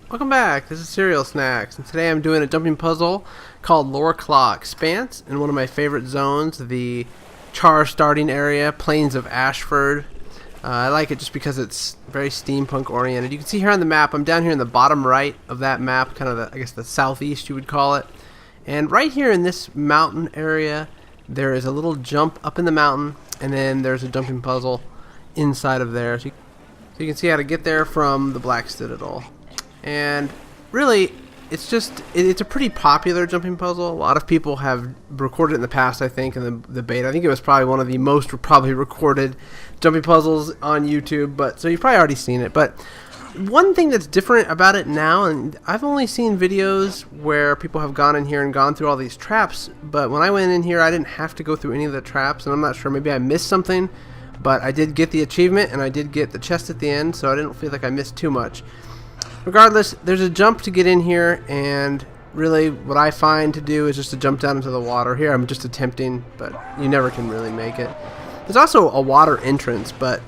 Welcome back, this is CerealSnax, and today I'm doing a jumping puzzle called Loreclaw Expanse in one of my favorite zones, the char starting area, Plains of Ashford. I like it just because it's very steampunk oriented. You can see here on the map, I'm down here in the bottom right of that map, kind of the, I guess the southeast you would call it. And right here in this mountain area, there is a little jump up in the mountain, and then there's a jumping puzzle inside of there. So you can see how to get there from the Black Citadel. And really, it's a pretty popular jumping puzzle. A lot of people have recorded it in the past, I think, in the beta. I think it was probably one of the most probably recorded jumping puzzles on YouTube, but so you've probably already seen it. But one thing that's different about it now, and I've only seen videos where people have gone in here and gone through all these traps, but when I went in here, I didn't have to go through any of the traps, and I'm not sure, maybe I missed something, but I did get the achievement, and I did get the chest at the end, so I didn't feel like I missed too much. Regardless, there's a jump to get in here, and really what I find to do is just to jump down into the water. Here I'm just attempting, but you never can really make it. There's also a water entrance, but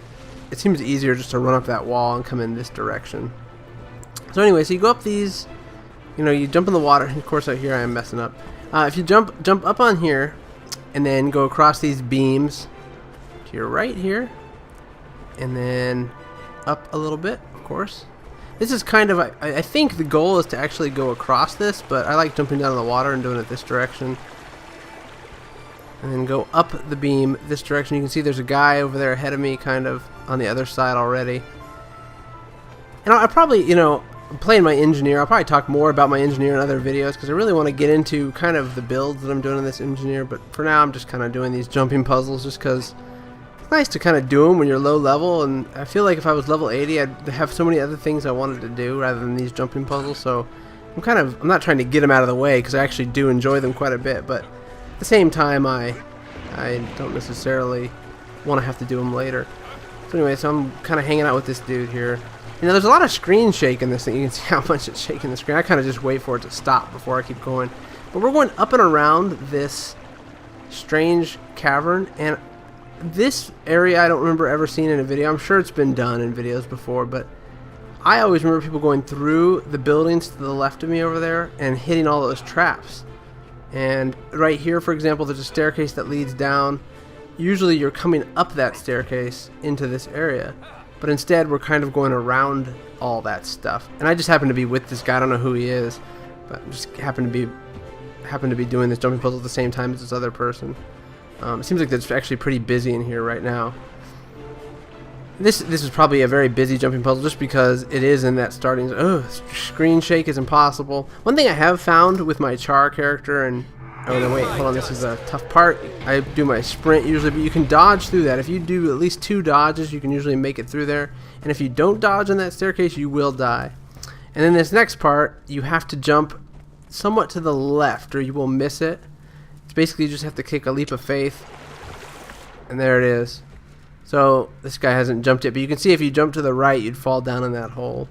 it seems easier just to run up that wall and come in this direction. So anyway, so you go up these, you jump in the water, and of course out here I am messing up. If you jump up on here, and then go across these beams to your right here, and then up a little bit, of course. This is kind of, I think the goal is to actually go across this, but I like jumping down in the water and doing it this direction. And then go up the beam this direction. You can see there's a guy over there ahead of me, kind of on the other side already. And I probably, playing my engineer, I'll probably talk more about my engineer in other videos, because I really want to get into kind of the builds that I'm doing in this engineer, but for now I'm just kind of doing these jumping puzzles just because nice to kind of do them when you're low level, and I feel like if I was level 80 I'd have so many other things I wanted to do rather than these jumping puzzles, so I'm not trying to get them out of the way because I actually do enjoy them quite a bit, but at the same time I don't necessarily want to have to do them later. So anyway, so I'm kind of hanging out with this dude here. There's a lot of screen shake in this thing. You can see how much it's shaking the screen. I kind of just wait for it to stop before I keep going. But we're going up and around this strange cavern, and this area I don't remember ever seeing in a video. I'm sure it's been done in videos before, but I always remember people going through the buildings to the left of me over there and hitting all those traps. And right here, for example, there's a staircase that leads down. Usually you're coming up that staircase into this area, but instead we're kind of going around all that stuff. And I just happen to be with this guy. I don't know who he is, but just happen to be doing this jumping puzzle at the same time as this other person. It seems like it's actually pretty busy in here right now. This is probably a very busy jumping puzzle just because it is in that starting. Screen shake is impossible. One thing I have found with my char character, and oh no, wait, hold on, this is a tough part. I do my sprint usually, but you can dodge through that. If you do at least 2 dodges, you can usually make it through there. And if you don't dodge on that staircase, you will die. And then this next part, you have to jump somewhat to the left, or you will miss it. Basically, you just have to kick a leap of faith, and there it is. So this guy hasn't jumped yet, but you can see if you jump to the right, you'd fall down in that hole.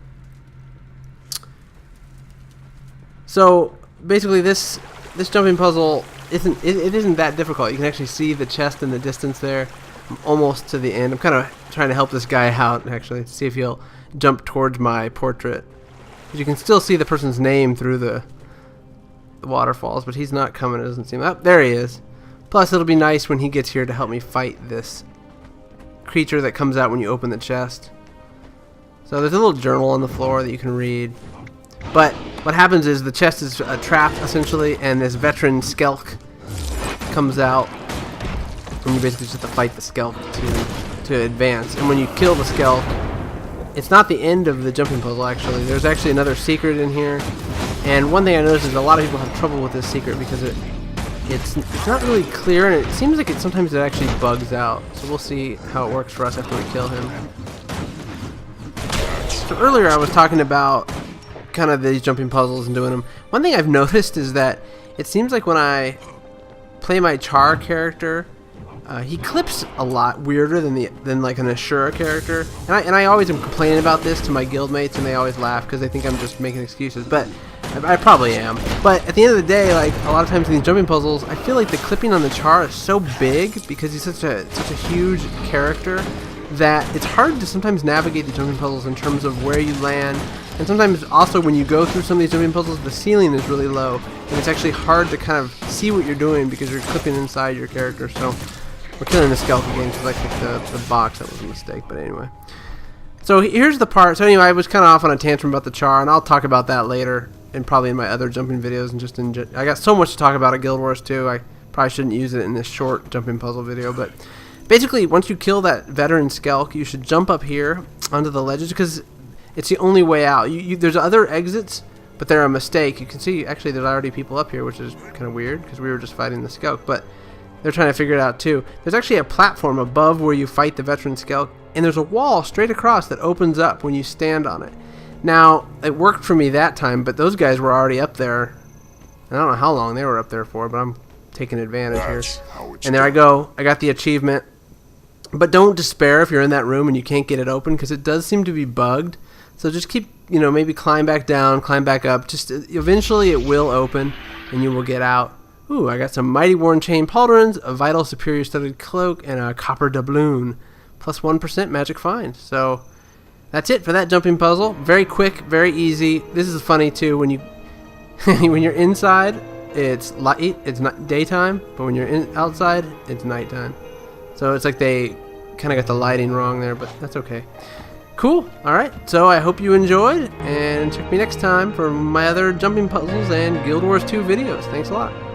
So basically, this jumping puzzle isn't that difficult. You can actually see the chest in the distance there. I'm almost to the end. I'm kind of trying to help this guy out actually to see if he'll jump towards my portrait. You can still see the person's name through the waterfalls, but he's not coming. It doesn't seem. Oh, there he is. Plus, it'll be nice when he gets here to help me fight this creature that comes out when you open the chest. So there's a little journal on the floor that you can read. But what happens is the chest is a trap essentially, and this veteran skelk comes out, and you basically just have to fight the skelk to advance. And when you kill the skelk, it's not the end of the jumping puzzle actually. There's actually another secret in here. And one thing I noticed is a lot of people have trouble with this secret because it's not really clear, and it seems like sometimes it actually bugs out. So we'll see how it works for us after we kill him. So earlier I was talking about kind of these jumping puzzles and doing them. One thing I've noticed is that it seems like when I play my char character, he clips a lot weirder than like an Ashura character. And I always am complaining about this to my guildmates, and they always laugh because they think I'm just making excuses. But I probably am. But at the end of the day, like a lot of times in these jumping puzzles, I feel like the clipping on the char is so big because he's such a huge character that it's hard to sometimes navigate the jumping puzzles in terms of where you land And sometimes also when you go through some of these jumping puzzles, the ceiling is really low, and it's actually hard to kind of see what you're doing because you're clipping inside your character. So we're killing the skeleton again because I clicked the box. That was a mistake, but anyway. So here's the part. So anyway, I was kind of off on a tantrum about the char, and I'll talk about that later, and probably in my other jumping videos. And just I got so much to talk about at Guild Wars 2. I probably shouldn't use it in this short jumping puzzle video, but basically, once you kill that veteran skelk, you should jump up here onto the ledges because it's the only way out. There's other exits, but they're a mistake. You can see, actually, there's already people up here, which is kind of weird because we were just fighting the skelk, but they're trying to figure it out too. There's actually a platform above where you fight the veteran skelk, and there's a wall straight across that opens up when you stand on it. Now, it worked for me that time, but those guys were already up there. I don't know how long they were up there for, but I'm taking advantage here. And there I go. I got the achievement. But don't despair if you're in that room and you can't get it open, because it does seem to be bugged. So just keep, maybe climb back down, climb back up. Just eventually it will open and you will get out. Ooh, I got some Mighty Worn Chain Pauldrons, a Vital Superior Studded Cloak, and a Copper Doubloon. Plus 1% magic find. So that's it for that jumping puzzle. Very quick, very easy. This is funny too. When you're inside, it's light, it's not daytime, but when you're outside, it's nighttime. So it's like they kind of got the lighting wrong there, but that's okay. Cool. All right. So I hope you enjoyed, and check me next time for my other jumping puzzles and Guild Wars 2 videos. Thanks a lot.